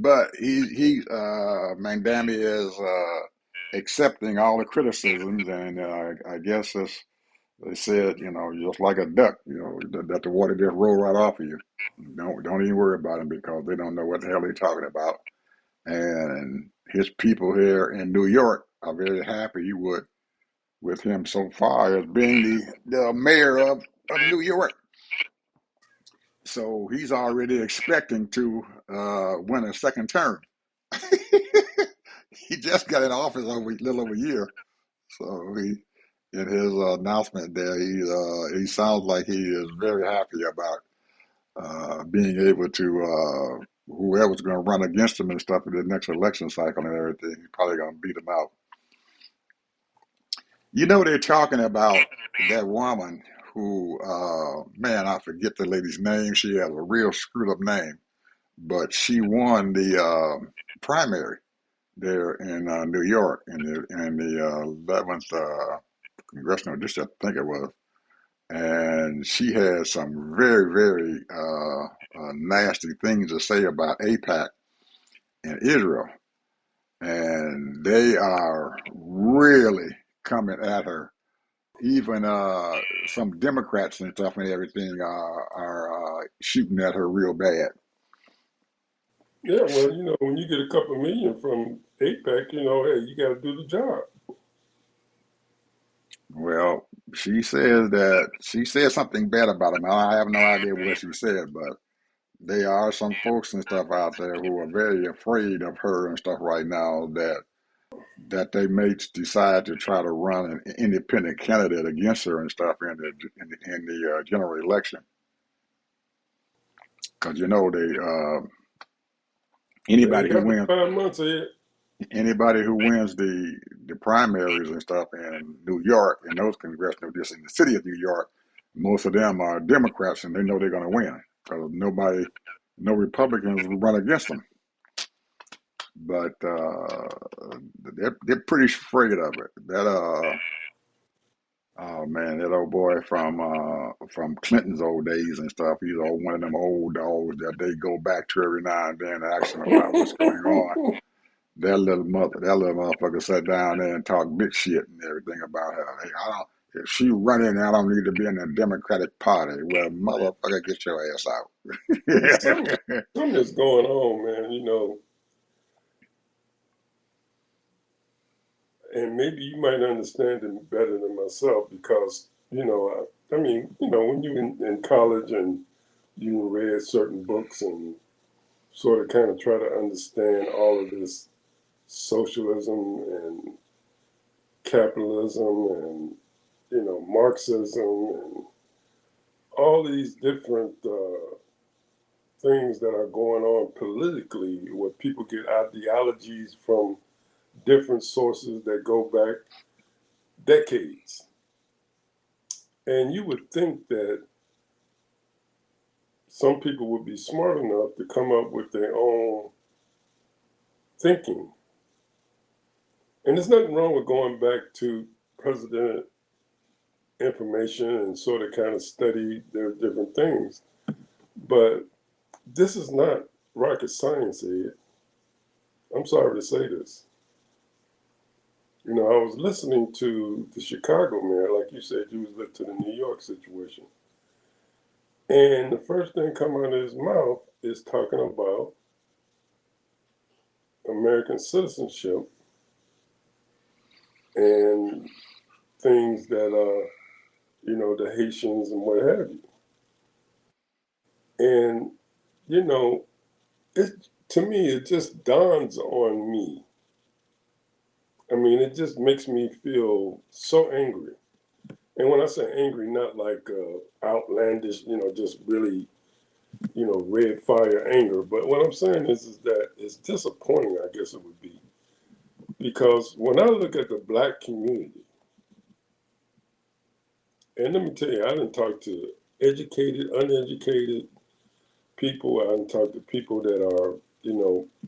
but Mandami is accepting all the criticisms, and I guess they said, just like a duck, that the water just roll right off of you. Don't even worry about them because they don't know what the hell they're talking about. And his people here in New York are very happy with him so far as being the mayor of New York. So he's already expecting to win a second term. He just got in office over a little over a year. So in his announcement there, he sounds like he is very happy about being able to whoever's going to run against him and stuff in the next election cycle and everything, he's probably going to beat him out. They're talking about that woman who, man, I forget the lady's name. She has a real screwed up name, but she won the primary there in New York in the 11th congressional district, I think it was. And she had some very, very nasty things to say about AIPAC and Israel. And they are really coming at her. Even some Democrats and stuff and everything are shooting at her real bad. Yeah, well, when you get a couple of million from APEC, hey, you got to do the job. Well, she said something bad about him. I have no idea what she said, but there are some folks and stuff out there who are very afraid of her and stuff right now that they may decide to try to run an independent candidate against her and stuff in the general election. Because they They anybody who got the wins 5 months ahead. anybody who wins the primaries and stuff in New York in those congressional districts in the city of New York, most of them are Democrats and they know they're going to win because no Republicans will run against them. But they're pretty afraid of it. That oh man, that old boy from Clinton's old days and stuff. He's one of them old dogs that they go back to every now and then and ask him about what's going on. That little motherfucker sat down there and talked big shit and everything about her. Hey, I don't. If she running, I don't need to be in the Democratic Party. Well, motherfucker, get your ass something, out. something is going on, man. And maybe you might understand it better than myself because I mean, when you in college and you read certain books and sort of kind of try to understand all of this socialism and capitalism and Marxism and all these different things that are going on politically, where people get ideologies from different sources that go back decades. And you would think that some people would be smart enough to come up with their own thinking. And there's nothing wrong with going back to president information and sort of kind of study their different things. But this is not rocket science, Ed. I'm sorry to say this. I was listening to the Chicago mayor, like you said, you was listening to the New York situation. And the first thing come out of his mouth is talking about American citizenship and things that the Haitians and what have you. And, it to me, it just dawns on me. I mean, it just makes me feel so angry. And when I say angry, not like outlandish, just really, red fire anger. But what I'm saying is that it's disappointing, I guess it would be. Because when I look at the black community, and let me tell you, I didn't talk to educated, uneducated people. I didn't talk to people that are,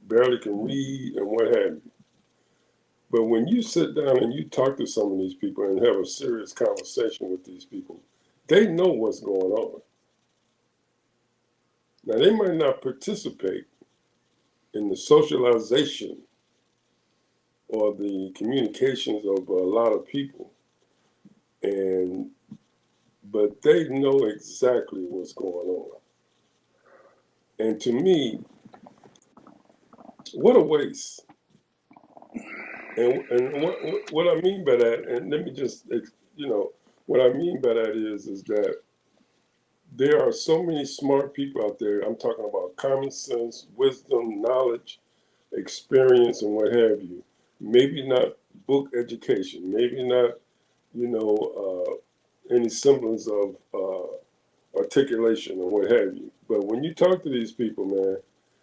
barely can read and what have you. But when you sit down and you talk to some of these people and have a serious conversation with these people, they know what's going on. Now, they might not participate in the socialization or the communications of a lot of people, but they know exactly what's going on. And to me, what a waste. And what I mean by that, and let me just, what I mean by that is that there are so many smart people out there. I'm talking about common sense, wisdom, knowledge, experience, and what have you. Maybe not book education, maybe not, any semblance of articulation or what have you. But when you talk to these people, man,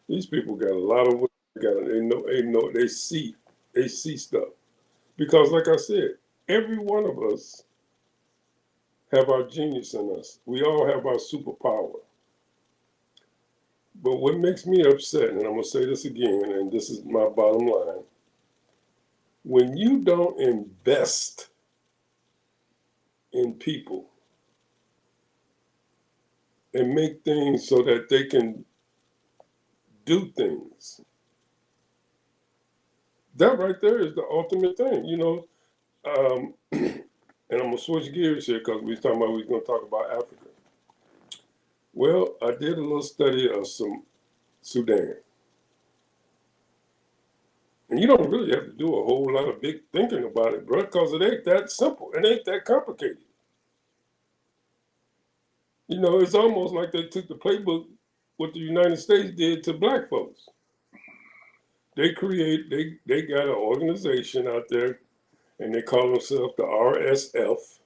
these people got a lot of wisdom. They see stuff. Because, like I said, every one of us have our genius in us. We all have our superpower. But what makes me upset, and I'm going to say this again, and this is my bottom line, when you don't invest in people and make things so that they can do things, that right there is the ultimate thing, and I'm going to switch gears here because we was going to talk about Africa. Well, I did a little study of some Sudan. And you don't really have to do a whole lot of big thinking about it, bro, because it ain't that simple. It ain't that complicated. It's almost like they took the playbook what the United States did to black folks. They got an organization out there and they call themselves the RSF.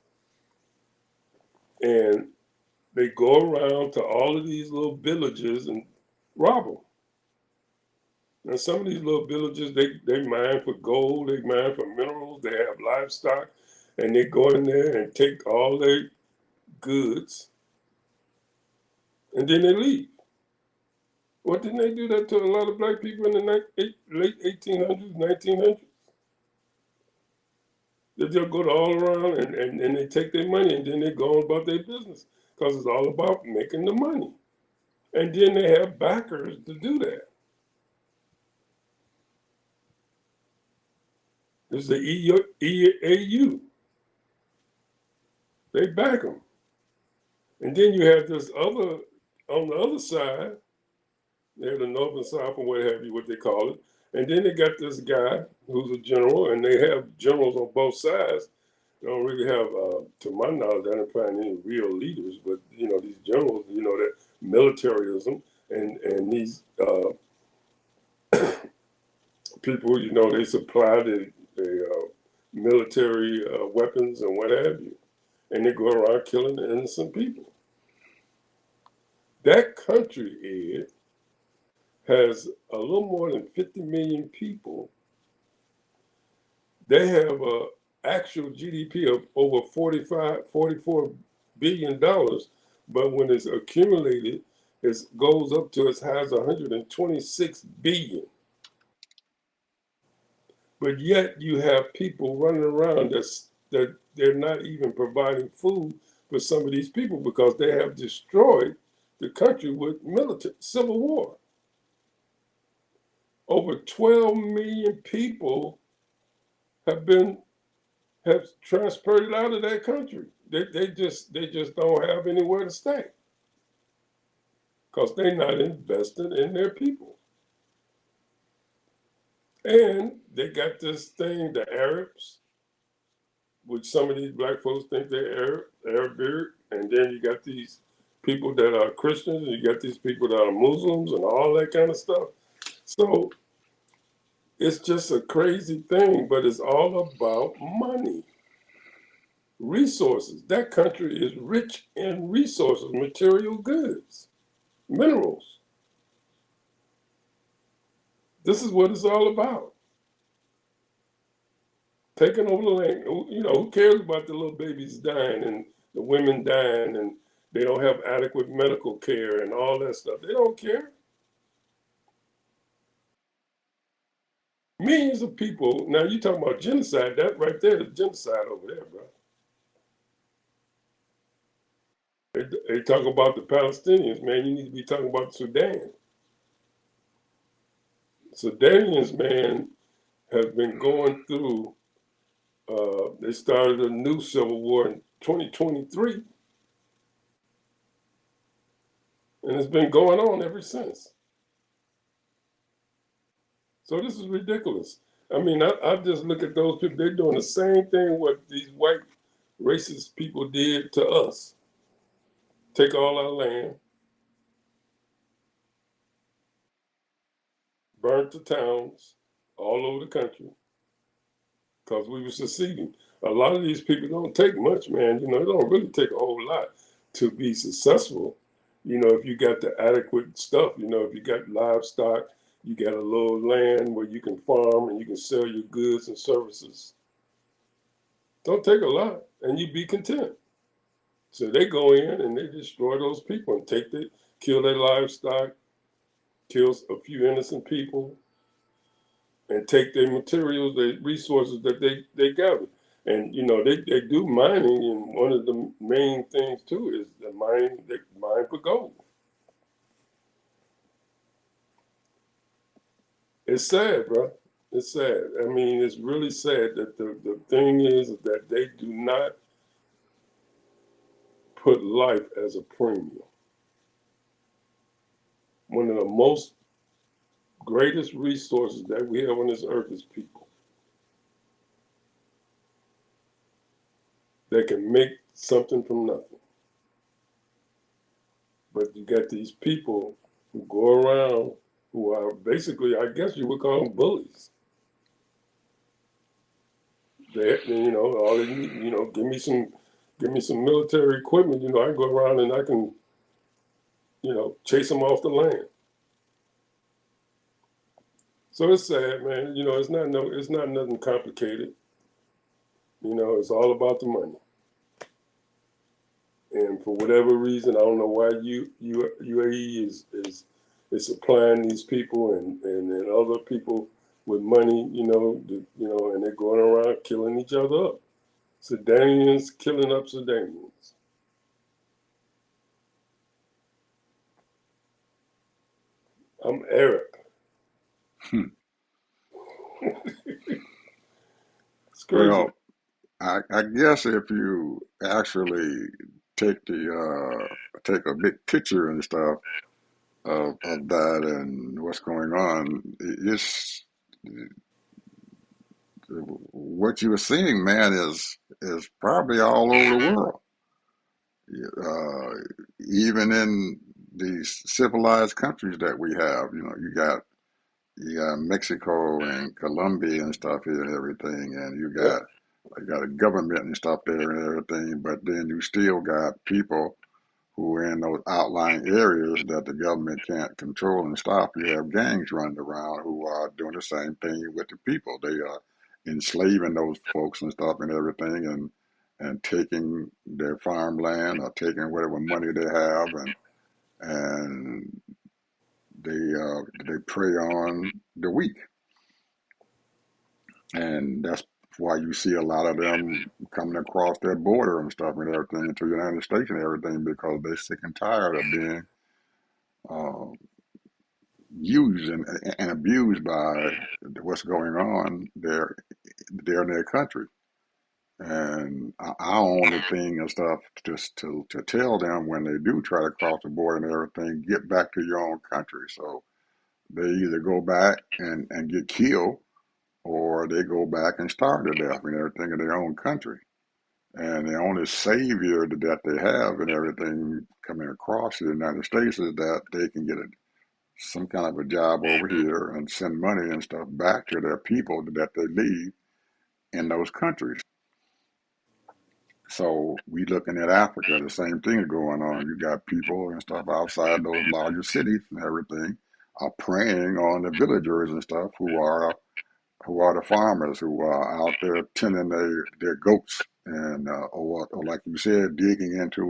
And they go around to all of these little villages and rob them. And some of these little villages, they mine for gold, they mine for minerals, they have livestock, and they go in there and take all their goods, and then they leave. Well, didn't they do that to a lot of black people in the late 1800s, 1900s? They just go to all around and they take their money and then they go on about their business because it's all about making the money. And then they have backers to do that. It's the EAU. They back them. And then you have this other, on the other side, they have the North and South or what have you, what they call it. And then they got this guy who's a general, and they have generals on both sides. They don't really have, to my knowledge, I didn't find any real leaders, but, these generals, that militarism and these people, they supply the military weapons and what have you. And they go around killing innocent people. That country, Ed, has a little more than 50 million people. They have a actual GDP of over $44 billion, but when it's accumulated, it goes up to as high as 126 billion. But yet you have people running around that they're not even providing food for some of these people because they have destroyed the country with military civil war. Over 12 million people have transported out of that country. They just don't have anywhere to stay because they're not investing in their people. And they got this thing, the Arabs, which some of these black folks think they're Arabic, and then you got these people that are Christians, and you got these people that are Muslims, and all that kind of stuff. So it's just a crazy thing, but it's all about money, resources. That country is rich in resources, material goods, minerals. This is what it's all about. Taking over the land. Who cares about the little babies dying and the women dying and they don't have adequate medical care and all that stuff? They don't care. Millions of people. Now you talking about genocide? That right there is genocide over there, bro. They talk about the Palestinians, man. You need to be talking about Sudan. Sudanese, man, have been going through. They started a new civil war in 2023, and it's been going on ever since. So this is ridiculous. I mean, I just look at those people. They're doing the same thing what these white racist people did to us. Take all our land, burn the towns all over the country because we were seceding. A lot of these people don't take much, man. You know, it don't really take a whole lot to be successful. You know, if you got the adequate stuff, you know, if you got livestock, you got a little land where you can farm and you can sell your goods and services. Don't take a lot and you be content. So they go in and they destroy those people and kill their livestock, kill a few innocent people, and take their materials, their resources that they gather. And you know, they do mining, and one of the main things too is the mining. They mine for gold. It's sad, bro. It's sad. I mean, it's really sad that the thing is that they do not put life as a premium. One of the most greatest resources that we have on this earth is people that can make something from nothing. But you got these people who go around who are basically, I guess you would call them bullies. You know, all they need, you know, give me some military equipment. You know, I can go around and I can, you know, chase them off the land. So it's sad, man. You know, it's not nothing complicated. You know, it's all about the money. And for whatever reason, I don't know why UAE is supplying these people and other people with money, you know, and they're going around killing each other up. Sudanians killing up Sudanians. I'm Arab. It's crazy. Well, I guess if you actually take a big picture and stuff of that and what's going on, it's what you are seeing, man, is probably all over the world. Uh, Even in these civilized countries that we have, you know, you got Mexico and Colombia and stuff here and everything, and Yep. you got a government and stuff there and everything, but then you still got people who are in those outlying areas that the government can't control and stop. You have gangs running around who are doing the same thing with the people. They are enslaving those folks and stuff and everything, and taking their farmland or taking whatever money they have, and they prey on the weak, and that's why you see a lot of them coming across their border and stuff and everything into the United States and everything because they're sick and tired of being uh, used and abused by what's going on there in their country. And our only thing and stuff just to tell them when they do try to cross the border and everything, get back to your own country. So they either go back and get killed or they go back and starve to death and everything in their own country. And the only savior that they have and everything coming across the United States is that they can get some kind of a job over here and send money and stuff back to their people that they leave in those countries. So we looking at Africa, the same thing is going on. You got people and stuff outside those larger cities and everything are preying on the villagers and stuff who are the farmers who are out there tending their goats and or like you said, digging into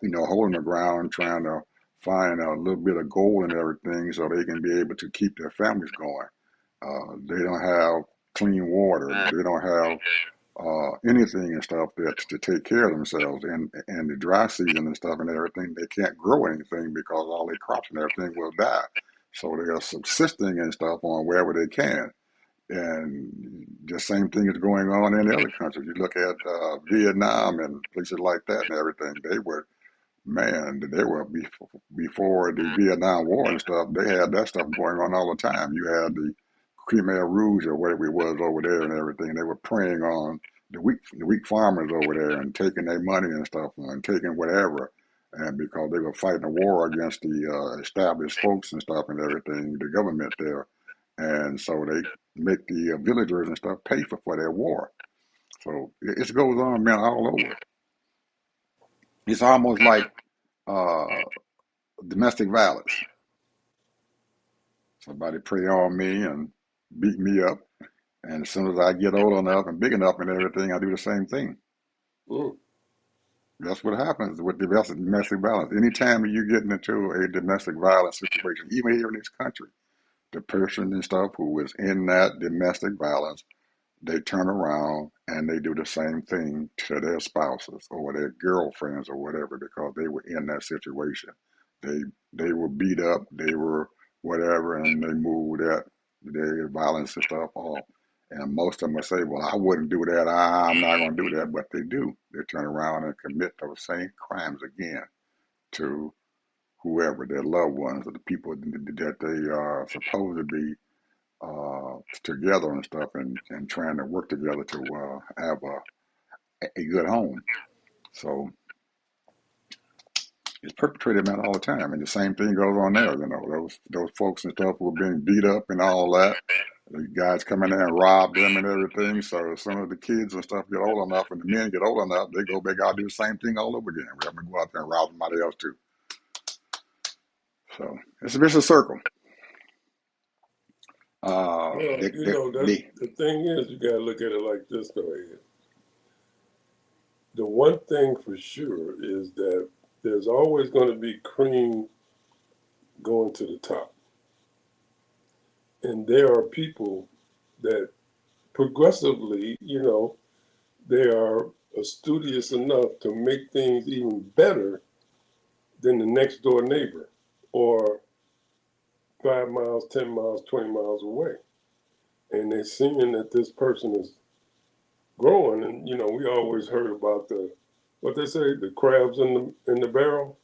you know, hole in the ground, trying to find a little bit of gold and everything so they can be able to keep their families going. They don't have clean water. They don't have anything and stuff that's to take care of themselves. And the dry season and stuff and everything, they can't grow anything because all their crops and everything will die. So they are subsisting and stuff on wherever they can. And the same thing is going on in the other countries. You look at Vietnam and places like that and everything. They were, man, they were before the Vietnam War and stuff. They had that stuff going on all the time. You had the Khmer Rouge or whatever it was over there and everything. They were preying on the weak farmers over there and taking their money and stuff and taking whatever. And because they were fighting a war against the established folks and stuff and everything, the government there, and so they make the villagers and stuff pay for their war. So it goes on, man, all over. It's almost like uh, domestic violence. Somebody prey on me and beat me up, and as soon as I get old enough and big enough and everything, I do the same thing. Mm. That's what happens with domestic violence. Anytime you get into a domestic violence situation, even here in this country, the person and stuff who is in that domestic violence, they turn around and they do the same thing to their spouses or their girlfriends or whatever because they were in that situation. They they were beat up, they were whatever, and they moved that their violence and stuff off. And most of them will say, "Well, I wouldn't do that. I'm not going to do that," but they do. They turn around and commit those same crimes again to whoever their loved ones or the people that they are supposed to be together and stuff and trying to work together to have a good home. So it's perpetrated, man, all the time. And the same thing goes on there, those folks and stuff who are being beat up and all that. The guys come in there and rob them and everything. So as soon as the kids and stuff get old enough and the men get old enough, they go back out and do the same thing all over again. We have to go out there and rob somebody else too. So it's a vicious circle. Uh, Well, they, you they, know, that they, the thing is, you gotta look at it like this, though, Ed. The one thing for sure is that there's always going to be cream going to the top, and there are people that progressively, they are studious enough to make things even better than the next door neighbor, or 5 miles, 10 miles, 20 miles away. And they're seeing that this person is growing. And, we always heard about what they say, the crabs in the barrel.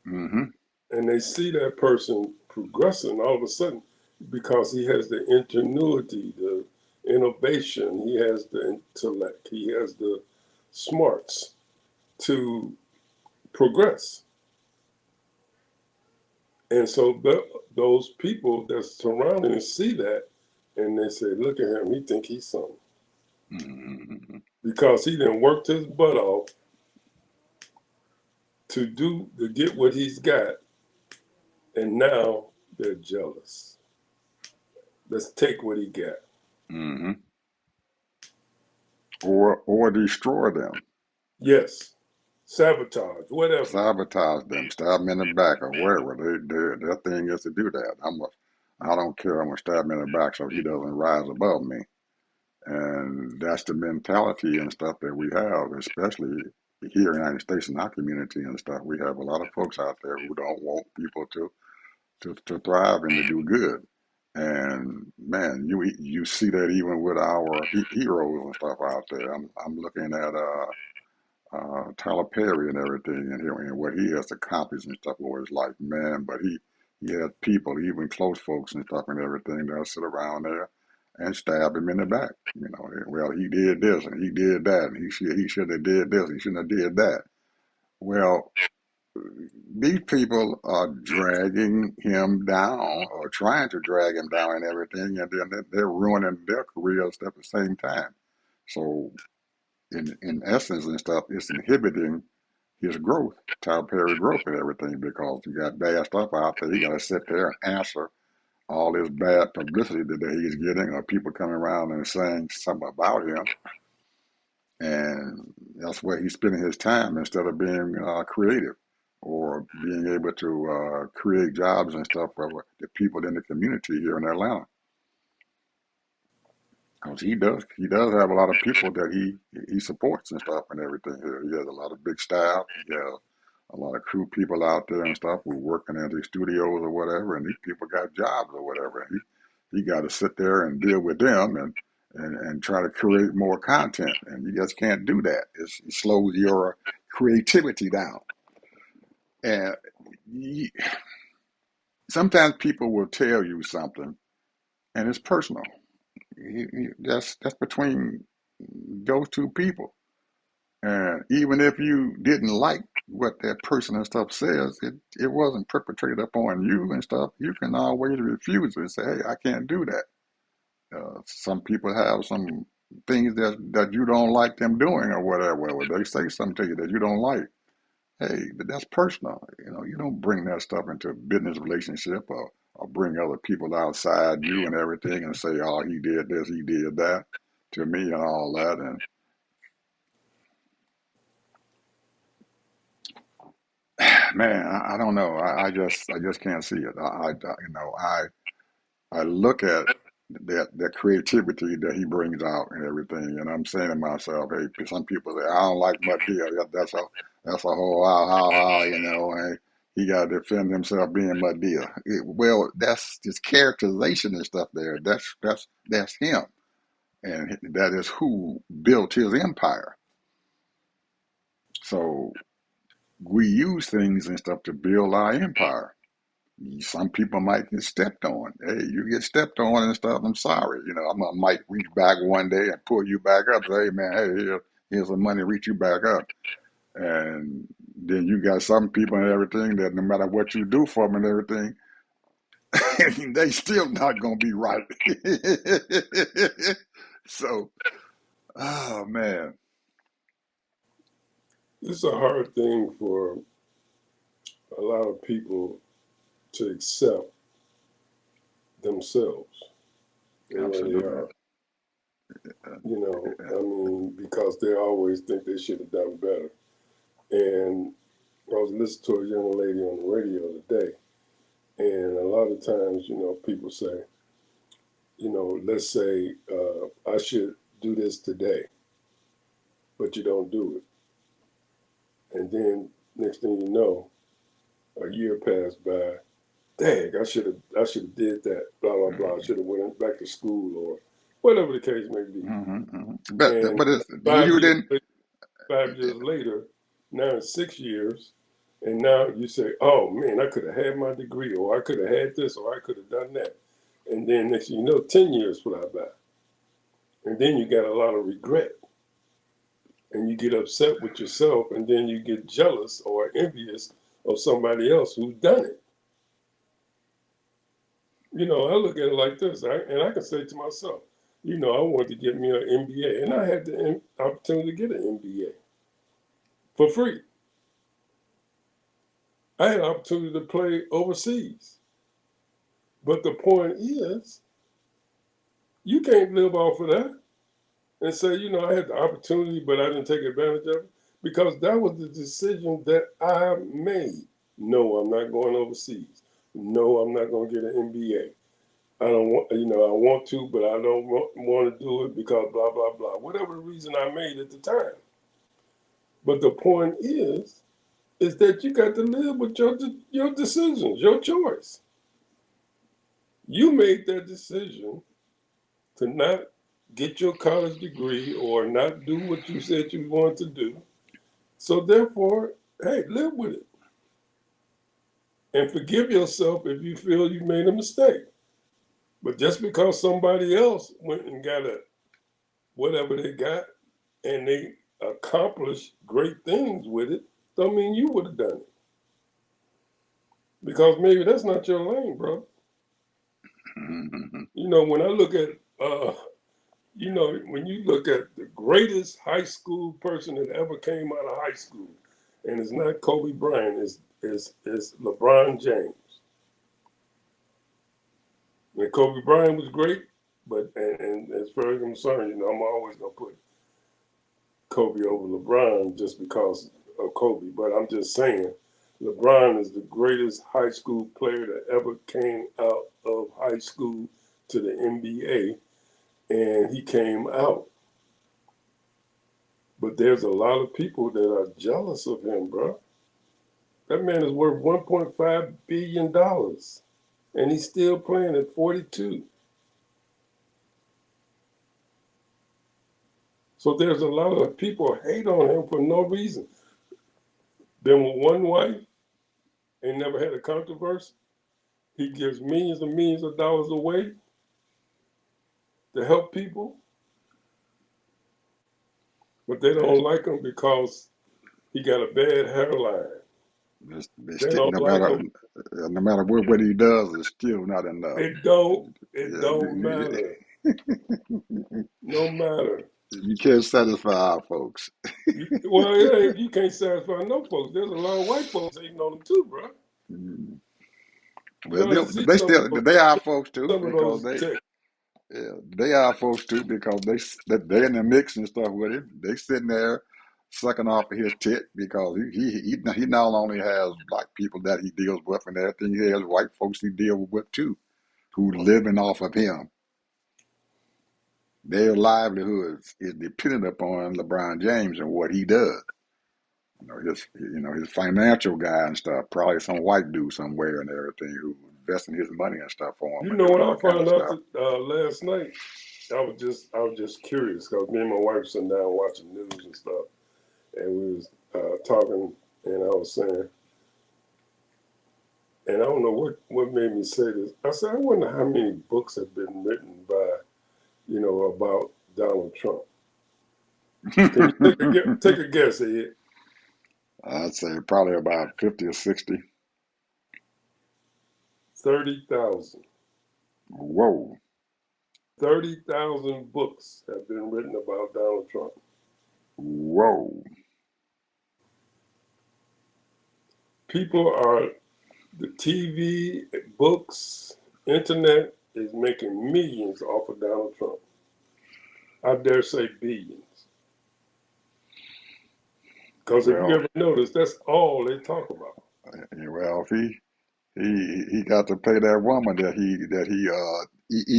mm-hmm, And they see that person progressing all of a sudden because he has the ingenuity, the innovation, he has the intellect, he has the smarts to progress. And so those people that surround him see that, and they say, "Look at him. He think he's something mm-hmm. because he didn't work his butt off to get what he's got, and now they're jealous. Let's take what he got." Mm-hmm. Or destroy them, Yes, sabotage, whatever. sabotage them, stab them in the back or wherever. Their thing is to do that. I don't care. I'm gonna stab him in the back so he doesn't rise above me. And that's the mentality and stuff that we have, especially here in the United States in our community and stuff. We have a lot of folks out there who don't want people to thrive and to do good. And man, you see that even with our heroes and stuff out there. I'm looking at Tyler Perry and everything, and hearing what he has accomplished and stuff over his life, man. But he had people, even close folks and stuff and everything, that sit around there and stab him in the back. Well, he did this and he did that, and he should have did this, he shouldn't have did that. Well, these people are dragging him down or trying to drag him down and everything, and then they're ruining their careers at the same time. So in essence and stuff, it's inhibiting his growth, Tyler Perry growth and everything, because you got bad stuff out there. He got to sit there and answer all this bad publicity that he's getting, or people coming around and saying something about him, and that's where he's spending his time instead of being creative or being able to create jobs and stuff for the people in the community here in Atlanta. Because he does have a lot of people that he supports and stuff and everything here. He has a lot of big staff. He has a lot of crew people out there and stuff who working in the studios or whatever, and these people got jobs or whatever. And he got to sit there and deal with them and try to create more content, and you just can't do that. It slows your creativity down. And you, sometimes people will tell you something, and it's personal. That's between those two people. And even if you didn't like what that person and stuff says, it wasn't perpetrated upon you and stuff. You can always refuse it and say, "Hey, I can't do that." Some people have some things that you don't like them doing or whatever. They say something to you that you don't like. Hey, but that's personal. You don't bring that stuff into a business relationship or bring other people outside you and everything and say, "Oh, he did this, he did that," to me and all that. And man, I don't know. I just can't see it. I look at that creativity that he brings out and everything, and I'm saying to myself, hey, some people say I don't like Madea. That's a whole and he got to defend himself being Madea. Well, that's his characterization and stuff there. That's him, and that is who built his empire. So we use things and stuff to build our empire. Some people might get stepped on. Hey, you get stepped on and stuff. I'm sorry. Might reach back one day and pull you back up. Say, hey man, here's some money, reach you back up. And then you got some people and everything that no matter what you do for them and everything, they still not gonna be right. So, oh man, It's a hard thing for a lot of people to accept themselves and where they absolutely. are. I mean, because they always think they should have done better. And I was listening to a young lady on the radio today, and a lot of times, people say, let's say I should do this today, but you don't do it. And then next thing you know, a year passed by. Dang, I should have did that. Blah blah blah. I should have went back to school or whatever the case may be. And But it's, five you years didn't. 5 years later, now it's 6 years, and now you say, "Oh man, I could have had my degree, or I could have had this, or I could have done that." And then next thing you know, 10 years fly by, and then you got a lot of regret, and you get upset with yourself, and then you get jealous or envious of somebody else who's done it. I look at it like this, and I can say to myself, I wanted to get me an MBA, and I had the opportunity to get an MBA for free. I had an opportunity to play overseas. But the point is, you can't live off of that and say, I had the opportunity, but I didn't take advantage of it because that was the decision that I made. No, I'm not going overseas. No, I'm not going to get an MBA. I don't want, I want to, but I don't want to do it because blah, blah, blah. Whatever the reason I made at the time. But the point is that you got to live with your decisions, your choice. You made that decision to not get your college degree or not do what you said you wanted to do. So therefore, hey, live with it and forgive yourself if you feel you made a mistake. But just because somebody else went and got a whatever they got and they accomplished great things with it, don't mean you would have done it. Because maybe that's not your lane, bro. When I look at when you look at the greatest high school person that ever came out of high school, and it's not Kobe Bryant, it's LeBron James. And Kobe Bryant was great, but and as far as I'm concerned, I'm always gonna put Kobe over LeBron just because of Kobe. But I'm just saying, LeBron is the greatest high school player that ever came out of high school to the NBA, and he came out. But there's a lot of people that are jealous of him, bro. That man is worth $1.5 billion, and he's still playing at 42. So there's a lot of people hate on him for no reason. Then with one wife, ain't never had a controversy. He gives millions and millions of dollars away to help people, but they don't like him because he got a bad hairline. They They still, don't like him. no matter what he does, it's still not enough. It don't Yeah, matter. No matter. you can't satisfy our folks. Well, it ain't, you can't satisfy no folks. There's a lot of white folks hating on him too, bro. Mm. You Well, ought to see they still they are folks too some of because those texts. they are folks too because they in the mix and stuff with him. They sitting there sucking off of his tit because he not only has black people that he deals with and everything, he has white folks he deals with too who living off of him. Their livelihoods is dependent upon LeBron James and what he does. His financial guy and stuff, probably some white dude somewhere and everything who investing his money and stuff for him You and know doing what all I kind of found out stuff. last night? I was just curious because me and my wife sitting down watching news and stuff, and we was talking, and I was saying, and I don't know what made me say this. I said, I wonder how many books have been written by about Donald Trump. Can you take a guess, Ed? I'd say probably about 50 or 60. 30,000. Whoa. 30,000 books have been written about Donald Trump. Whoa. People are the TV, books, internet is making millions off of Donald Trump. I dare say billions. Because if you Well, ever notice, that's all they talk about. if he got to pay that woman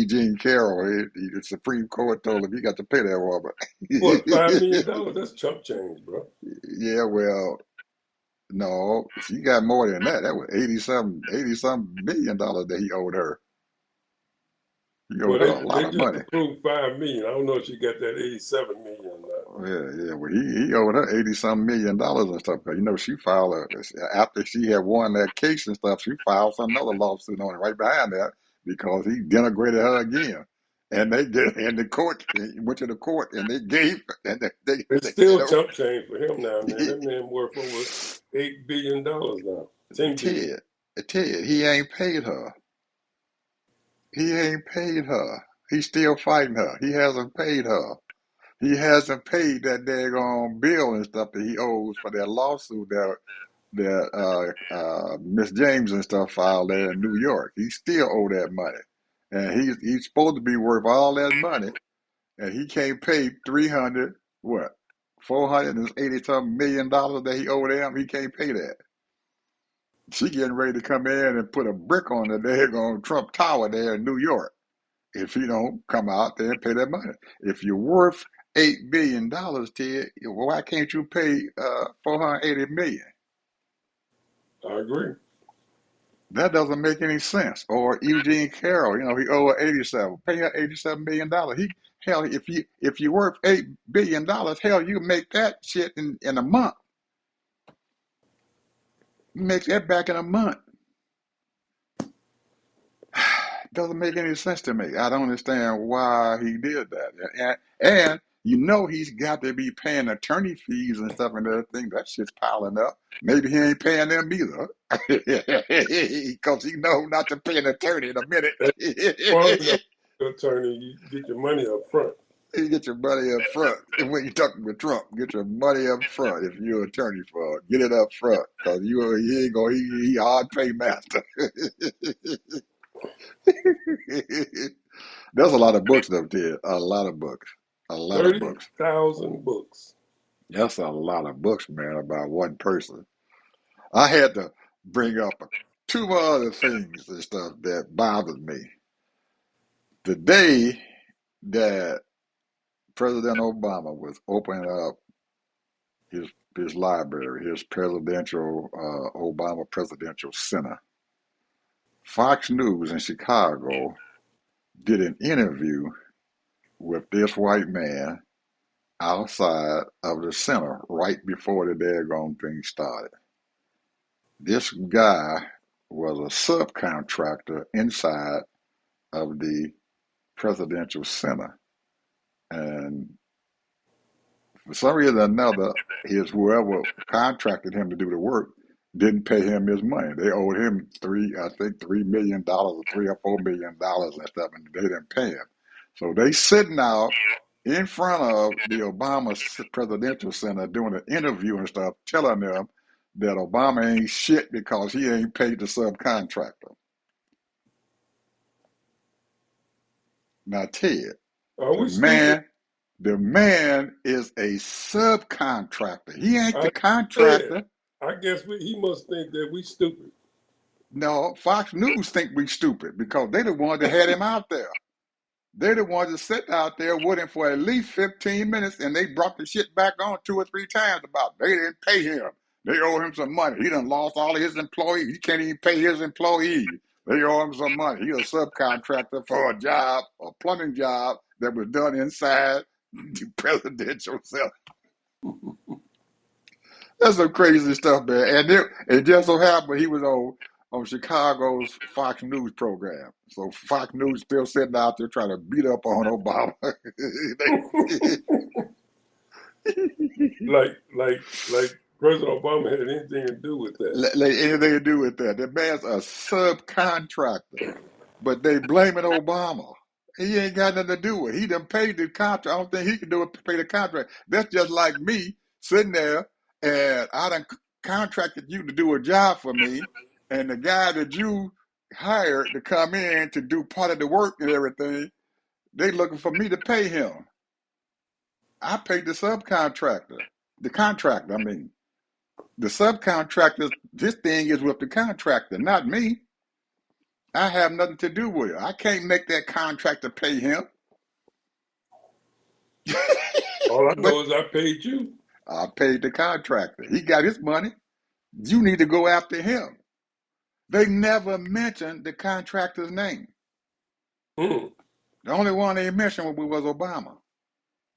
Jean Carroll, the Supreme Court told him he got to pay that woman. What, $5 million? That's chump change, bro. Yeah, well, no, she got more than that. That was 80 some million dollars that he owed her. He Well, owed her they, a lot they of just money. approved 5 million. I don't know if she got that 87 million or not. Yeah, well, he owed her 80 some million dollars and stuff. 'Cause, she filed after she had won that case and stuff. She filed another lawsuit on it right behind that because he denigrated her again. And they get and the court went to the court and they gave and It's they said, still "Oh, chump change for him now, man. That man worth over $8 billion now. 10 billion. Ted, Ted, he ain't paid her. He ain't paid her. He's still fighting her. He hasn't paid her. He hasn't paid that daggone bill and stuff that he owes for that lawsuit that Miss James and stuff filed there in New York. He still owe that money, and he's supposed to be worth all that money, and he can't pay 300 what 480 some $1 million that he owed them. He can't pay that. She getting ready to come in and put a brick on the daggone Trump Tower there in New York if he don't come out there and pay that money. If you're worth $8 billion, Ted, why can't you pay 480 million? I agree. That doesn't make any sense. Or Eugene Carroll, he owed 87. Pay her $87 million. If you worth $8 billion, hell, you make that shit in a month. You make that back in a month. Doesn't make any sense to me. I don't understand why he did that. And he's got to be paying attorney fees and stuff and everything. That shit's piling up. Maybe he ain't paying them either. Because he know not to pay an attorney in a minute. Smart enough attorney, you get your money up front. You get your money up front. And when you're talking with Trump, get your money up front. If you're an attorney for it, get it up front. Because he ain't going, he hard pay master. There's a lot of books up there. A lot of books. A lot of books. 30,000 books. That's a lot of books, man, about one person. I had to bring up two other things and stuff that bothered me. The day that President Obama was opening up his his library, his presidential Obama Presidential Center. Fox News in Chicago did an interview with this white man outside of the center right before the daggone thing started. This guy was a subcontractor inside of the presidential center. And for some reason or another, his whoever contracted him to do the work didn't pay him his money. They owed him $3 million or $3 or $4 million and stuff, and they didn't pay him. So they sitting out in front of the Obama Presidential Center doing an interview and stuff, telling them that Obama ain't shit because he ain't paid the subcontractor. Now, Ted, Are the we stupid? man, the man is a subcontractor. He ain't the I said. contractor. I guess he must think that we stupid. No, Fox News think we stupid because they the ones that had him out there. They the ones that sat out there waiting for at least 15 minutes, and they brought the shit back on 2 or 3 times about they didn't pay him. They owe him some money. He done lost all of his employees. He can't even pay his employees. They owe him some money. He a subcontractor for a job, a plumbing job that was done inside the presidential cell. That's some crazy stuff, man. And it just so happened he was on Chicago's Fox News program. So Fox News still sitting out there trying to beat up on Obama. like President Obama had anything to do with that. Like anything to do with that. The man's a subcontractor, but they blaming Obama. He ain't got nothing to do with it. He done paid the contract. I don't think he can do it to pay the contract. That's just like me sitting there and I done contracted you to do a job for me, and the guy that you hired to come in to do part of the work and everything, they looking for me to pay him. I paid the subcontractor, the contractor. I mean, the subcontractor. This thing is with the contractor, not me. I have nothing to do with it. I can't make that contractor pay him. All I But know is I paid you. I paid the contractor. He got his money. You need to go after him. They never mentioned the contractor's name. Hmm. The only one they mentioned was Obama.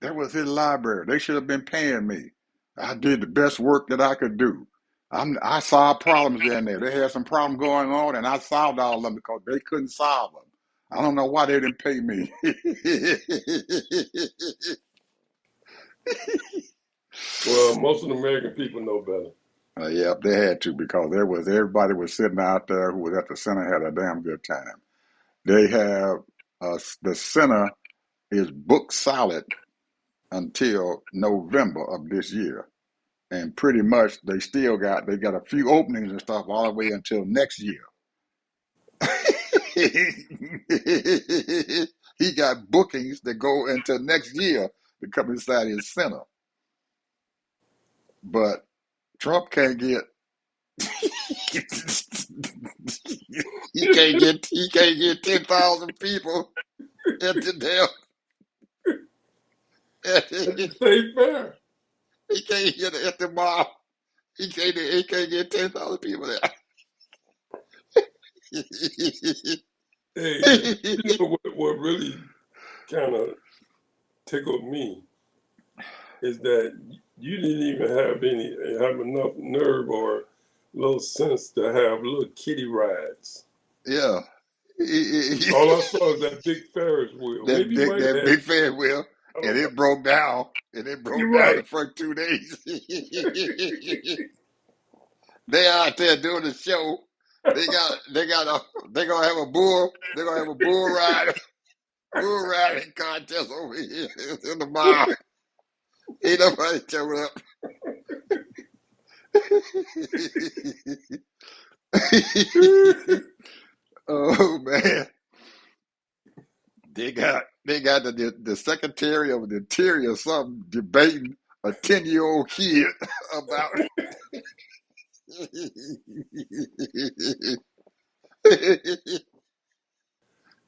That was his library. They should have been paying me. I did the best work that I could do. I solved problems in there. They had some problems going on, and I solved all of them because they couldn't solve them. I don't know why they didn't pay me. Well, most of the American people know better. Yeah, they had to because everybody was sitting out there who was at the center had a damn good time. They have the center is booked solid until November of this year, and pretty much they got a few openings and stuff all the way until next year. He got bookings that go into next year to come inside his center, but Trump can't get he can't get 10,000 people at the damn At the state fair. he can't get at the mall. He can't get 10,000 people there. Hey, you know what really kind of tickled me is that you didn't even have enough nerve or little sense to have little kiddie rides. Yeah. All I saw is that big Ferris wheel. Maybe you might That have. big fan wheel, I and don't know. it broke down. And it You're broke down the right. first 2 days. They out there doing the show. They gonna have a bull riding contest over here in the mall. Ain't nobody showing up. Oh man, they got the Secretary of the Interior or something debating a 10-year-old kid about.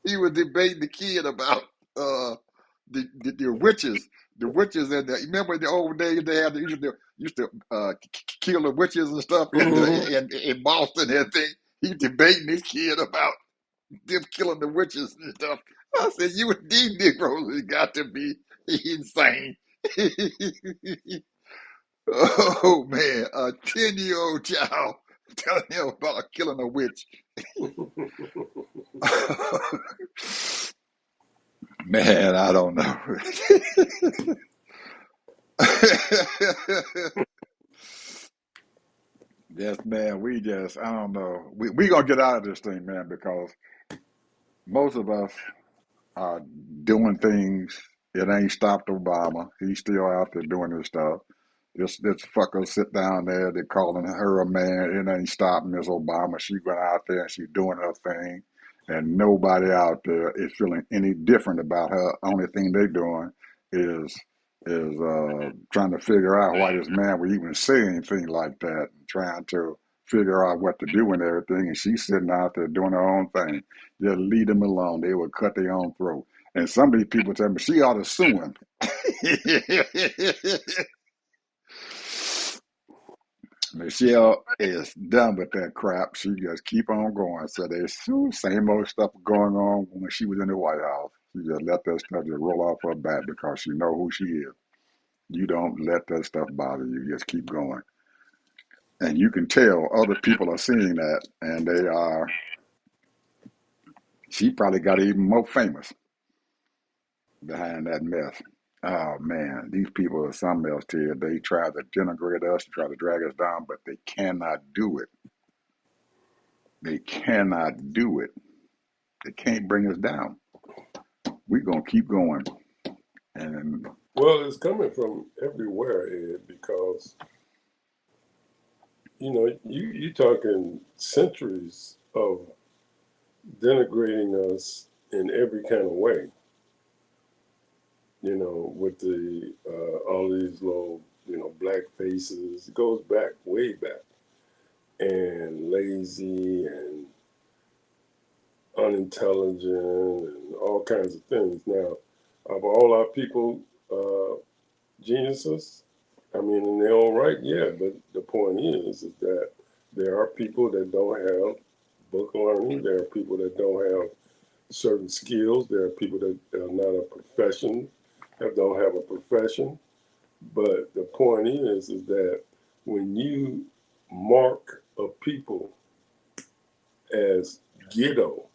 He was debating the kid about uh the witches, the witches, and remember in the old days they had used to kill the witches and stuff Hmm. in Boston and everything. He debating this kid about them killing the witches and stuff. I said, you these Negroes has got to be insane. Oh man, a 10-year-old child telling him about killing a witch. Man, I don't know. Yes, man, I don't know. We gonna get out of this thing, man, because most of us are doing things. It ain't stopped Obama. He's still out there doing his stuff. This fucker sit down there. They calling her a man. It ain't stopping Miss Obama. She went out there and she doing her thing, and nobody out there is feeling any different about her. Only thing they doing is trying to figure out why this man would even say anything like that, and trying to figure out what to do and everything. And she's sitting out there doing her own thing. Just leave them alone. They would cut their own throat. And some of these people tell me she ought to sue him. Michelle is done with that crap. She just keep on going. So there's same old stuff going on when she was in the White House. She just let that stuff just roll off her back because she know who she is. You don't let that stuff bother you. Just keep going. And you can tell other people are seeing that, and they are. She probably got even more famous behind that mess. Oh man, these people are something else here. They try to denigrate us, try to drag us down, but they cannot do it. They cannot do it. They can't bring us down. We're gonna keep going. And Well, it's coming from everywhere, Ed, because you talking centuries of denigrating us in every kind of way. With the all these little black faces. It goes back way back, and lazy and unintelligent and all kinds of things. Now, of all our people, geniuses, I mean, in their own right, yeah. But the point is that there are people that don't have book learning. There are people that don't have certain skills. There are people that are not a profession, that don't have a profession. But the point is that when you mark a people as ghetto,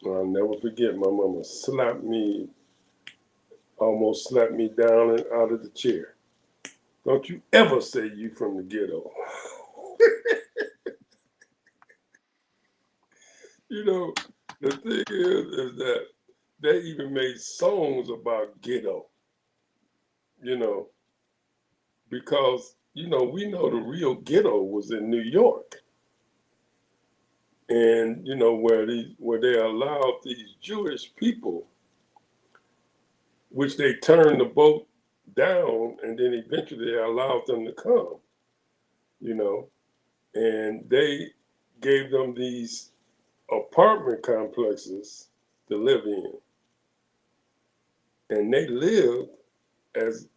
I'll never forget my mama almost slapped me down and out of the chair. Don't you ever say you from the ghetto. you know, the thing is that they even made songs about ghetto, you know, because, we know the real ghetto was in New York. And, where they allowed these Jewish people, which they turned the boat down, and then eventually they allowed them to come, you know, and they gave them these apartment complexes to live in. And they lived as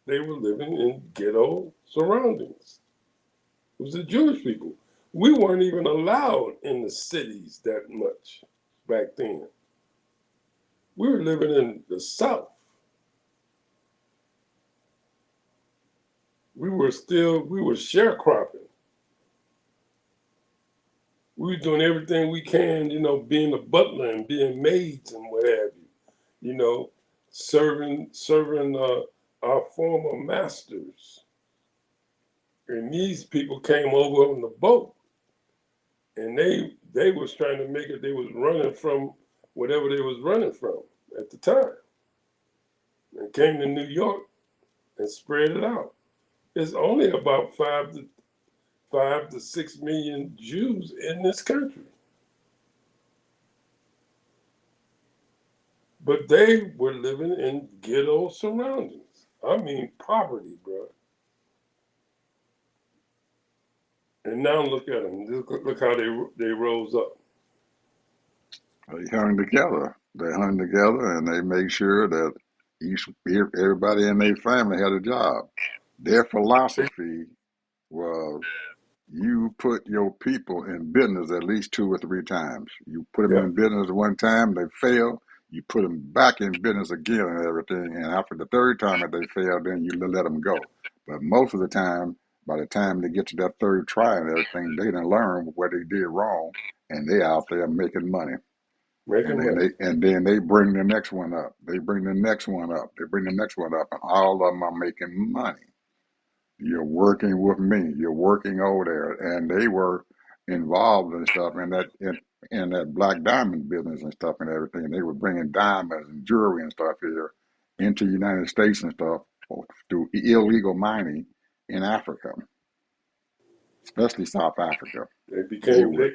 they were living in ghetto surroundings. It was the Jewish people. We weren't even allowed in the cities that much back then. We were living in the South. We were sharecropping. We were doing everything we can, being a butler and being maids and what have you, you know, serving our former masters. And these people came over on the boat, and they was trying to make it. They was running from whatever they was running from at the time, and came to New York and spread it out. There's only about 5 to 6 million Jews in this country, but they were living in ghetto surroundings. I mean, poverty, bro. And now look at them. Look how they rose up. they hung together. They hung together and they made sure that everybody in their family had a job. Their philosophy was you put your people in business at least 2 or 3 times. You put them Yeah, in business one time, they fail. You put them back in business again and everything. And after the third time that they fail, then you let them go. But most of the time, by the time they get to that third try and everything, they done learn what they did wrong, and they out there making money. And making then money. they bring the next one up. They bring the next one up. They bring the next one up, and all of them are making money. You're working with me. You're working over there, and they were involved and stuff in that black diamond business and stuff and everything. They were bringing diamonds and jewelry and stuff here into the United States and stuff through illegal mining in Africa, especially South Africa. They They became would.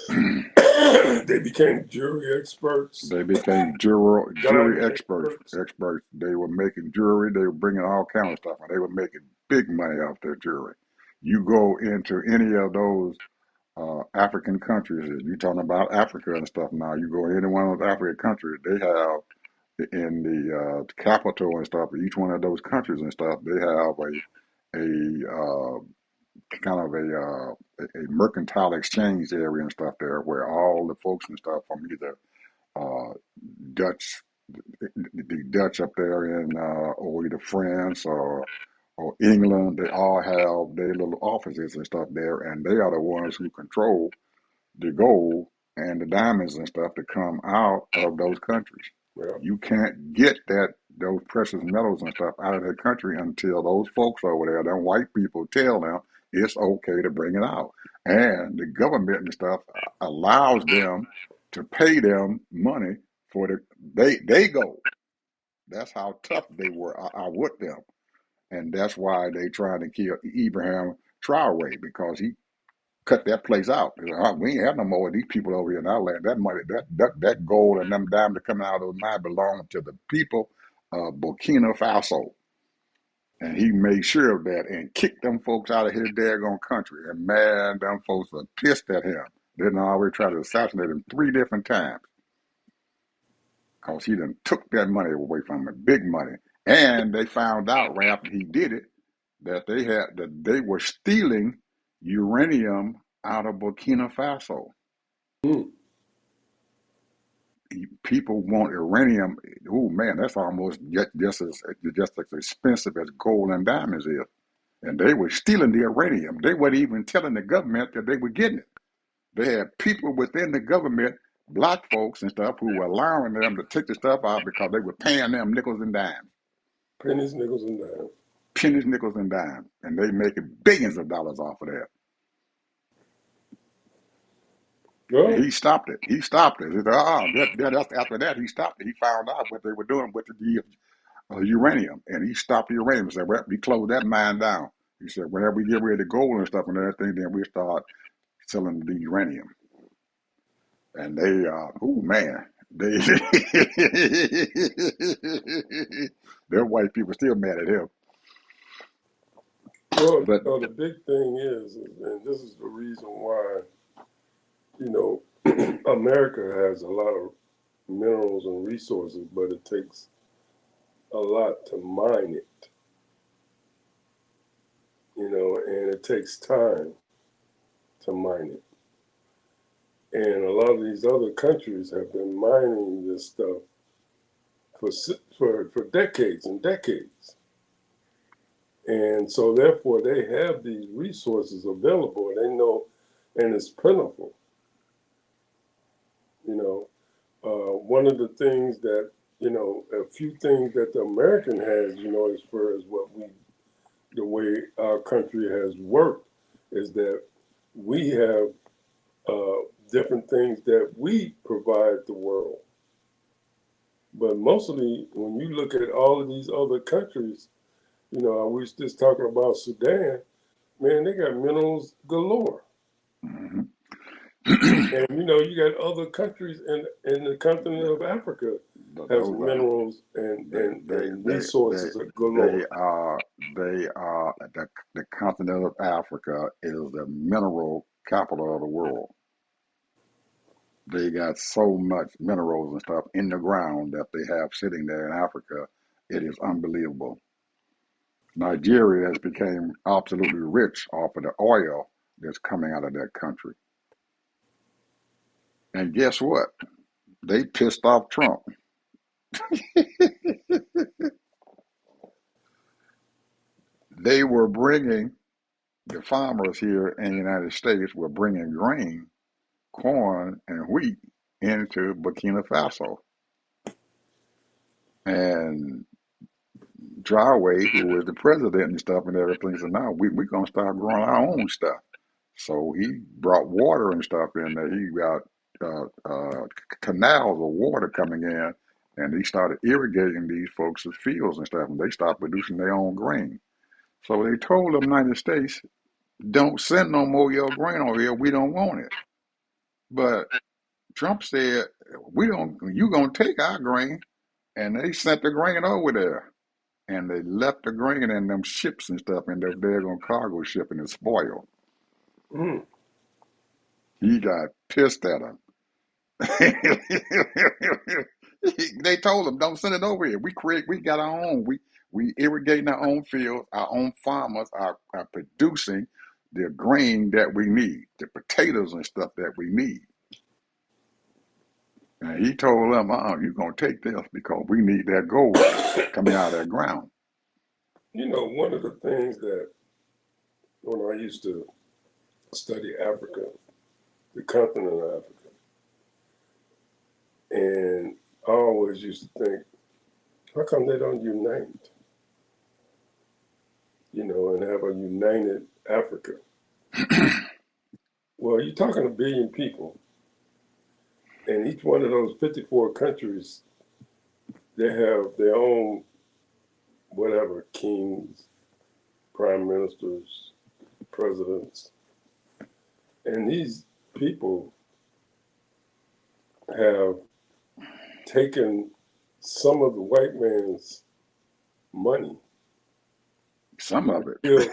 they, they became jury experts, They became jewelry diamond experts. experts. Experts. They were making jewelry. They were bringing all kind of stuff, and they were making big money off their jewelry. You go into any of those African countries. You talking about Africa and stuff now. You go to any one of those African countries, they have in the capital and stuff. Each one of those countries and stuff, they have a kind of a mercantile exchange area and stuff there, where all the folks and stuff from either uh, Dutch, the Dutch up there in or either France or England, they all have their little offices and stuff there, and they are the ones who control the gold and the diamonds and stuff that come out of those countries. Yeah, You can't get those precious metals and stuff out of the country until those folks over there, them white people, tell them it's okay to bring it out. And the government and stuff allows them to pay them money for they go. That's how tough they were with them, and that's why they trying to kill Ibrahim Traore because he cut that place out. We ain't have no more of these people over here in our land. That money, that gold and them diamonds coming out of those mines belong to the people of Burkina Faso. And he made sure of that and kicked them folks out of his daggone country. And man, them folks were pissed at him. They done already tried to assassinate him 3 different times because he done took that money away from him, big money. And they found out right after he did it that they were stealing uranium out of Burkina Faso. mm, People want uranium. Oh man, that's almost just as expensive as gold and diamonds is. And they were stealing the uranium. They weren't even telling the government that they were getting it. They had people within the government, black folks and stuff, who were allowing them to take the stuff out because they were paying them nickels and dimes, pennies, nickels, and dimes. pennies, nickels, and dimes, and they making billions of dollars off of that. And Well, he stopped it. He stopped it. He said, that's after that he stopped it. He found out what they were doing with the uranium, and he stopped the uranium. He said, "Well, we close that mine down." He said, "Whenever we get rid of the gold and stuff and everything, then we start selling the uranium." And they, oh man, they, their white people still mad at him. well, But the big thing is, and this is the reason why, you know, America has a lot of minerals and resources, but it takes a lot to mine it, and it takes time to mine it. And a lot of these other countries have been mining this stuff for decades and decades. And so therefore they have these resources available and they know, and it's plentiful. You know, one of the things that, a few things that the American has, as far as the way our country has worked is that we have uh, different things that we provide the world. But mostly, when you look at all of these other countries, I was just talking about Sudan, man, they got minerals galore. mhm. And you got other countries in the continent of Africa has those are minerals and, they and, they and they they resources galore. they are the continent of Africa is the mineral capital of the world. They got so much minerals and stuff in the ground that they have sitting there in Africa. It is unbelievable. Nigeria has become absolutely rich off of the oil that's coming out of that country. And guess what? They pissed off Trump. They were bringing the farmers here in the United States were bringing grain, corn, and wheat into Burkina Faso. And Dryway, who was the president and stuff and everything, said, "No, we're going to start growing our own stuff." So he brought water and stuff in there. He got canals of water coming in, and he started irrigating these folks' fields and stuff, and they started producing their own grain. So they told the United States, "Don't send no more of your grain over here. We don't want it." But Trump said, "We don't. You gonna take our grain?" And they sent the grain over there, and they left the grain in them ships and stuff, and they're gonna cargo ship, and it spoiled. Mm. He got pissed at him. They told him, "Don't send it over here. We got our own. We irrigating our own fields. Our own farmers are producing the grain that we need, the potatoes and stuff that we need." And he told them, "You're gonna take this because we need that gold coming out of that ground." You know, one of the things that when I used to study Africa, the continent of Africa, and I always used to think, how come they don't unite? You know, and have a united Africa. Well, you're talking a billion people, and each one of those 54 countries, they have their own whatever kings, prime ministers, presidents, and these people have taken some of the white man's money. Some of it. You know,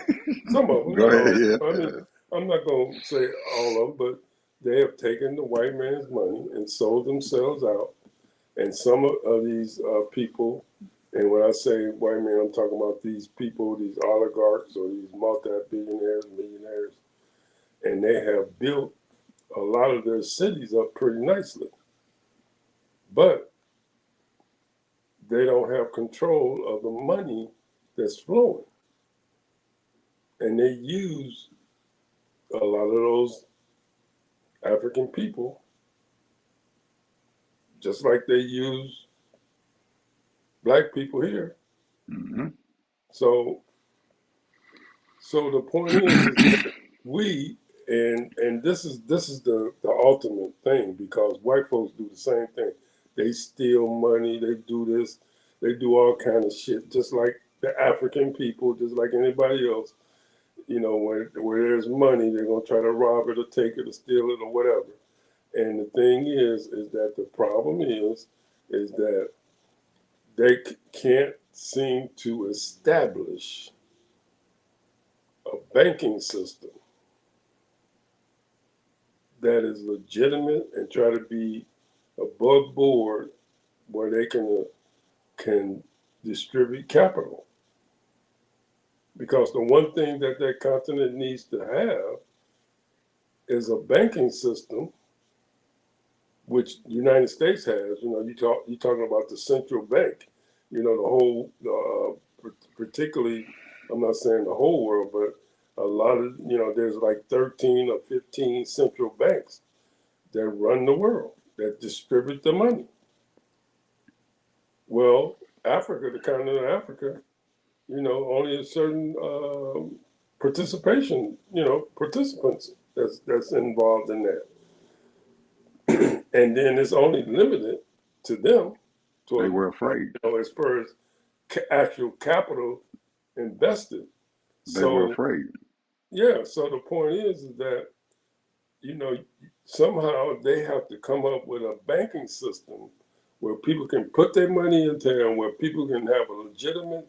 some of them, Go not ahead. all. I Yeah. mean, I'm not going to say all of them, but they have taken the white man's money and sold themselves out. And some of these people, and when I say white man, I'm talking about these people, these oligarchs or these multi-billionaires, millionaires, and they have built a lot of their cities up pretty nicely. But they don't have control of the money that's flowing. And they use a lot of those African people just like they use black people here. Mm-hmm. So the point is that we and this is the ultimate thing because white folks do the same thing. They steal money, they do this, they do all kind of shit, just like the African people, just like anybody else. You know, where there's money, they're gonna try to rob it or take it or steal it or whatever. And the thing is that the problem is that they can't seem to establish a banking system that is legitimate and try to be above board where they can distribute capital. Because the one thing that continent needs to have is a banking system, which the United States has. You know, you're talking about the central bank. You know, the whole, particularly, I'm not saying the whole world, but a lot of, there's like 13 or 15 central banks that run the world, that distribute the money. Well, Africa, the continent of Africa, only a certain participants that's involved in that. And then it's only limited to them They to, were afraid. as far as actual capital invested. They were So, afraid. yeah, so the point is that, you know, somehow they have to come up with a banking system where people can put their money into and where people can have a legitimate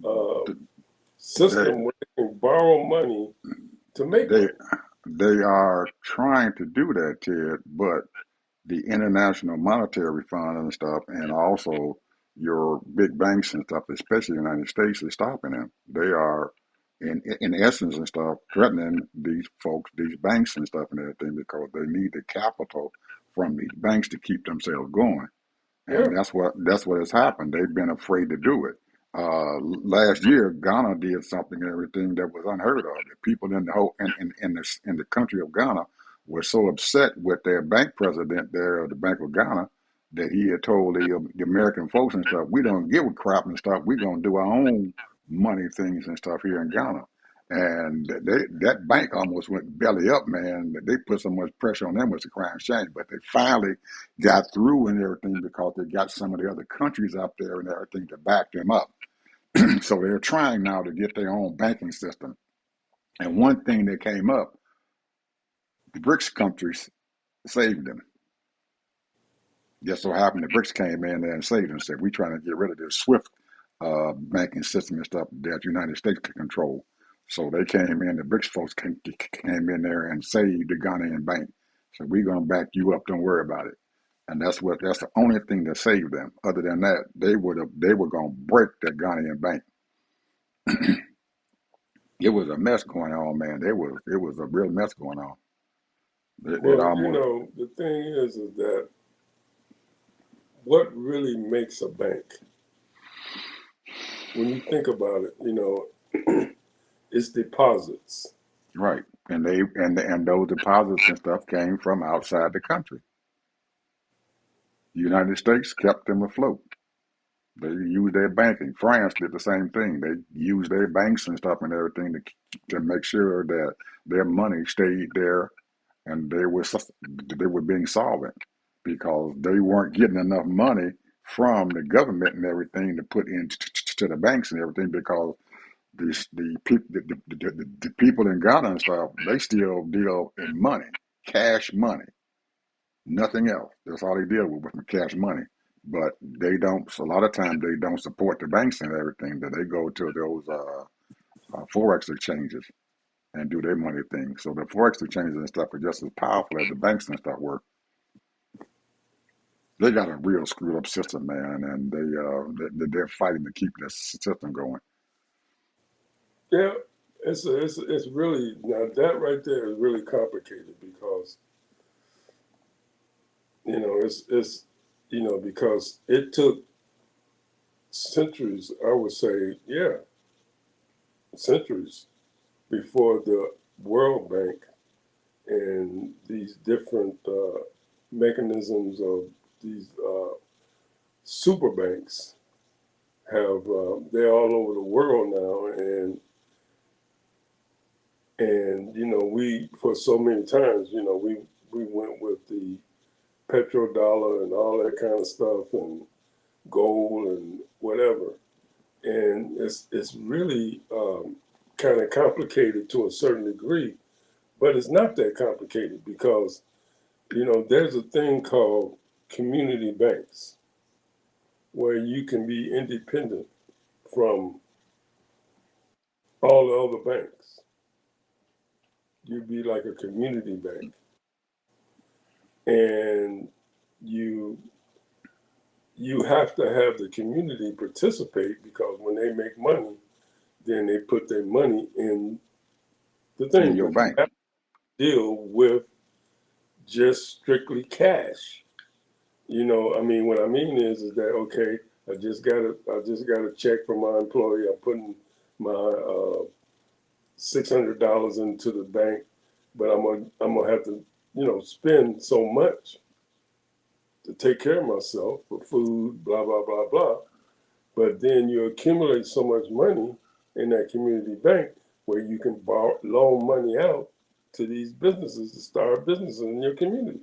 uh, They system where they can borrow money to make they money. they are trying to do that, Ted, but the International Monetary Fund and stuff, and also your big banks and stuff, especially the United States, is stopping them. They are, in essence and stuff, threatening these folks, these banks and stuff and everything, because they need the capital from these banks to keep themselves going. Yeah, And that's what has happened. They've been afraid to do it. Last year, Ghana did something and everything that was unheard of. The people in the whole in the country of Ghana were so upset with their bank president there of the Bank of Ghana that he had told the American folks and stuff, we don't give a crap and stuff. We're gonna do our own money things and stuff here in Ghana. And that bank almost went belly up, man. They put so much pressure on them, it was a crying shame. But they finally got through and everything because they got some of the other countries out there and everything to back them up. So they're trying now to get their own banking system. And one thing that came up, the BRICS countries saved them. Just so happened the BRICS came in there and saved them. Said, we're trying to get rid of this SWIFT banking system and stuff that the United States could control. So they came in, the BRICS folks came in there and saved the Ghanaian bank. So we're going to back you up. Don't worry about it. And that's the only thing that saved them. Other than that, they were going to break that Ghanaian bank. It was a mess going on, man. It was a real mess going on. It well, almost the thing is that what really makes a bank, when you think about it, it's deposits. right. And those deposits and stuff came from outside the country. The United States kept them afloat. They used their banking. France did the same thing. They used their banks and stuff and everything to make sure that their money stayed there, and they were being solvent because they weren't getting enough money from the government and everything to put into to the banks and everything because the people in Ghana and stuff, they still deal in money, cash money, nothing else. That's all they deal with cash money. But they don't. A lot of times they don't support the banks and everything. That they go to those forex exchanges and do their money thing. So the forex exchanges and stuff are just as powerful as the banks and stuff work. They got a real screwed up system, man, and they're fighting to keep this system going. Yeah, it's really, now that right there is really complicated because it's because it took centuries, I would say, yeah, centuries before the World Bank and these different mechanisms of these super banks have they're all over the world now, and we, for so many times, we went with the petrodollar and all that kind of stuff and gold and whatever, and it's really kind of complicated to a certain degree, but it's not that complicated because there's a thing called community banks where you can be independent from all the other banks. You'd be like a community bank, and you you have to have the community participate because when they make money, then they put their money in the In thing. your But you bank, have to deal with just strictly cash. I mean, what I mean is that okay, I just got a check from my employee. I'm putting my $600 into the bank, but I'm gonna have to spend so much to take care of myself for food, blah blah blah blah. But then you accumulate so much money in that community bank where you can borrow, loan money out to these businesses to start businesses in your community.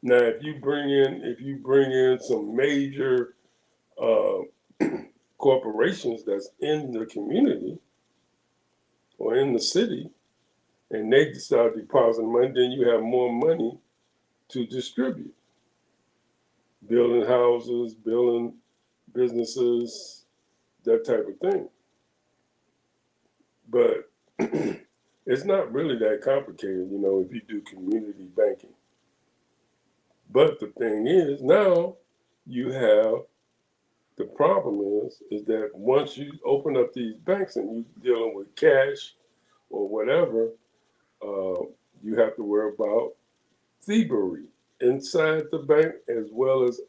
Now, if you bring in some major uh, corporations that's in the community or in the city, and they start depositing money, then you have more money to distribute, building houses, building businesses, that type of thing. But it's not really that complicated, if you do community banking. But the thing is, now you have the problem is that once you open up these banks and you're dealing with cash or whatever, uh, you have to worry about thievery inside the bank as well as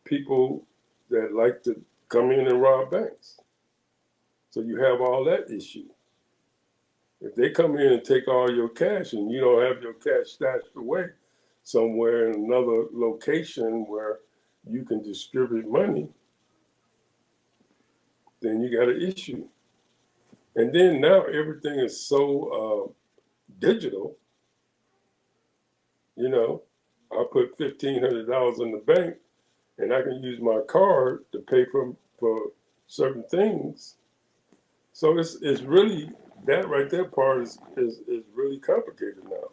people that like to come in and rob banks. So you have all that issue. If they come in and take all your cash and you don't have your cash stashed away somewhere in another location where you can distribute money, then you got an issue. And then now everything is so digital. You know, I put $1,500 in the bank, and I can use my card to pay for certain things. So it's really that right there part is really complicated now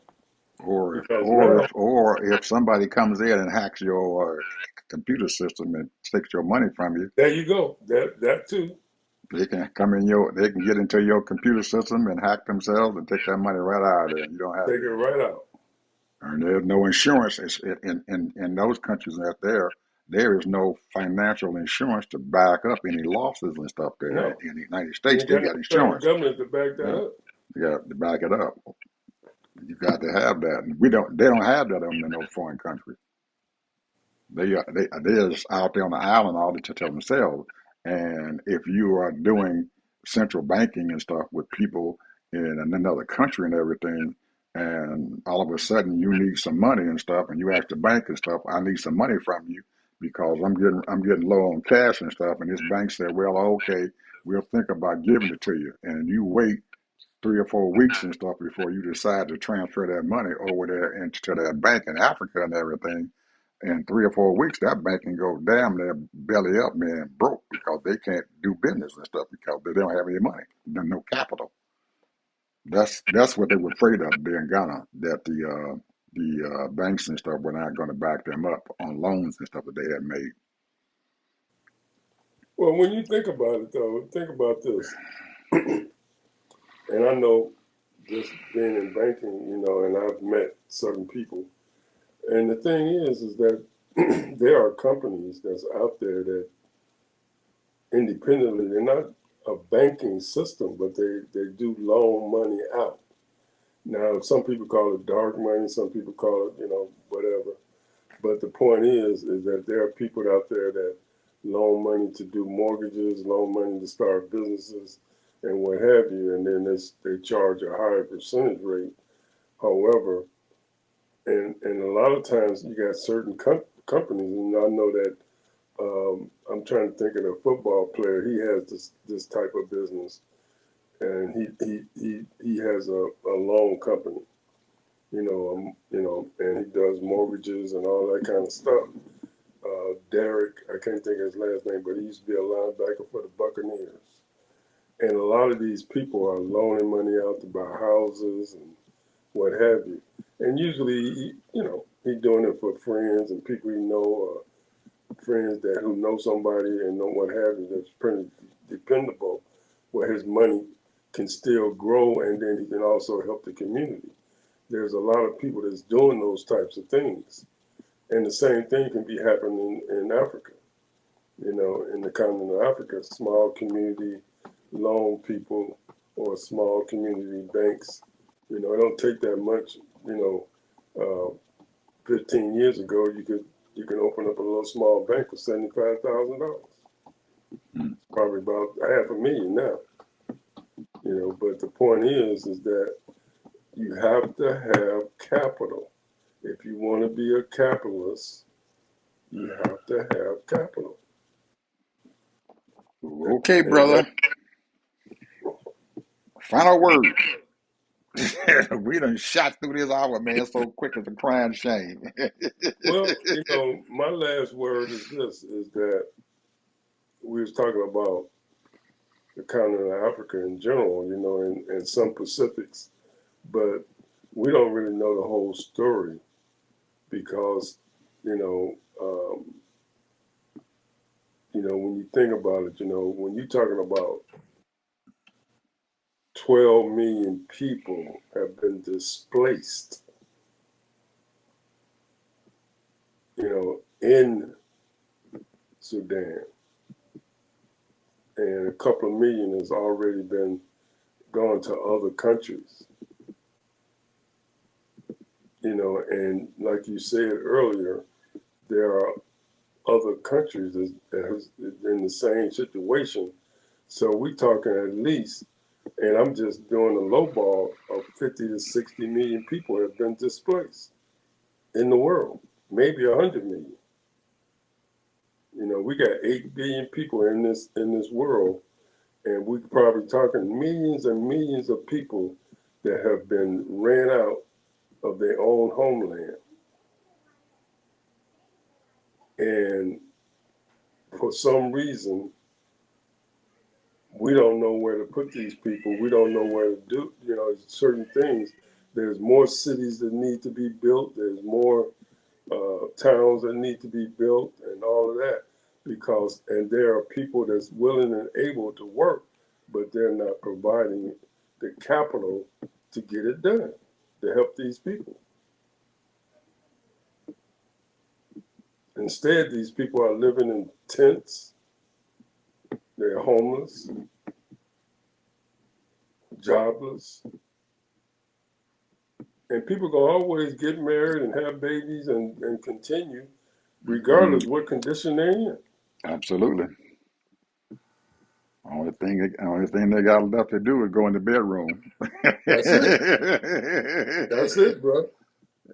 because now Or if somebody comes in and hacks your computer system and takes your money from you, there you go, that too. they can get into your computer system and hack themselves and take that money right out of there. You don't have Take any it money. right out. And there's no insurance. In those countries out there, there is no financial insurance to back up any losses and stuff there. No, In the United you States, ain't they got got no federal insurance. government to back that Yeah, up. you got to back it up. You got to have that. And we don't. They don't have that in no foreign country. They're just out there on the island all to themselves. And if you are doing central banking and stuff with people in another country and everything, and all of a sudden you need some money and stuff, and you ask the bank and stuff, I need some money from you because I'm getting low on cash and stuff, and this bank said, well, okay, we'll think about giving it to you, and you wait 3 or 4 weeks and stuff before you decide to transfer that money over there into that bank in Africa and everything. In 3 or 4 weeks, that bank can go damn near belly up, man, broke because they can't do business and stuff because they don't have any money, no capital. That's what they were afraid of there in Ghana, that the banks and stuff were not going to back them up on loans and stuff that they had made. Well, when you think about it, though, think about this. And I know just being in banking, and I've met certain people. And the thing is that there are companies that's out there that independently, they're not a banking system, but they do loan money out. Now, some people call it dark money, some people call it, whatever. But the point is that there are people out there that loan money to do mortgages, loan money to start businesses, and what have you, and then they charge a higher percentage rate. However, and a lot of times you got certain companies, and I know that I'm trying to think of a football player. He has this type of business, and he has a loan company, and he does mortgages and all that kind of stuff. Derek, I can't think of his last name, but he used to be a linebacker for the Buccaneers. And a lot of these people are loaning money out to buy houses and what have you. And usually, he's doing it for friends and people he know, or friends that who know somebody and know what have you that's pretty dependable, where his money can still grow and then he can also help the community. There's a lot of people that's doing those types of things. And the same thing can be happening in Africa, in the continent of Africa, small community loan people or small community banks. It don't take that much. 15 years ago, you can open up a little small bank for $75,000. Mm. Probably about $500,000 now. But the point is that you have to have capital. If you want to be a capitalist, you have to have capital. Okay, And that, brother. Final word. We done shot through this hour, man, so quick as a crying shame. well, my last word is this: is that we was talking about the continent of Africa in general, and some Pacifics, but we don't really know the whole story because, you know, um, when you think about it, when you're talking about 12 million people have been displaced, in Sudan, and a couple of million has already been gone to other countries. And like you said earlier, there are other countries that is in the same situation. So we talking at least, and I'm just doing a low ball of 50 to 60 million people have been displaced in the world, maybe 100 million. We got 8 billion people in this world, and we probably talking millions and millions of people that have been ran out of their own homeland. And for some reason, we don't know where to put these people. We don't know where to do, certain things. There's more cities that need to be built. There's more towns that need to be built and all of that and there are people that's willing and able to work, but they're not providing the capital to get it done, to help these people. Instead, these people are living in tents. They're homeless, jobless. And people can always get married and have babies and continue, regardless what condition they're in. Absolutely. Only thing they got left to do is go in the bedroom. That's it. That's it, bro.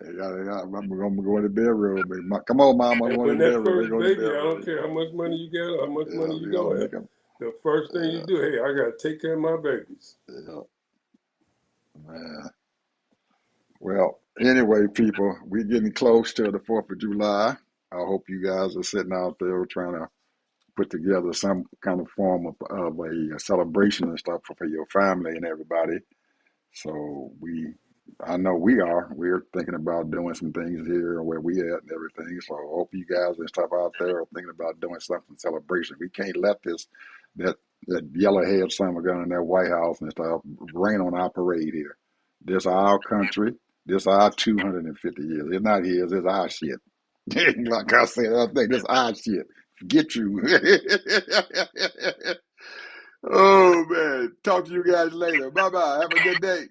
I'm gonna go in the bedroom. Come on, mom, I'm And going when in the that bedroom. They first go in the baby, I bedroom. don't care how much money you got, how much money you You gotta don't have. make them. The first thing you Yeah, do, hey, I gotta take care of my babies. yeah, man. Well, anyway, people, we're getting close to the 4th of July. I hope you guys are sitting out there trying to put together some kind of form of a celebration and stuff for your family and everybody. So I know we are. We're thinking about doing some things here where we at and everything. So I hope you guys and stuff out there are thinking about doing something celebration. We can't let that that yellowhead summer gun in that White House and stuff rain on our parade here. This our country. This our 250 years. It's not his. It's our shit. Like I said, I think this our shit. Get you. Oh man. Talk to you guys later. Bye bye. Have a good day.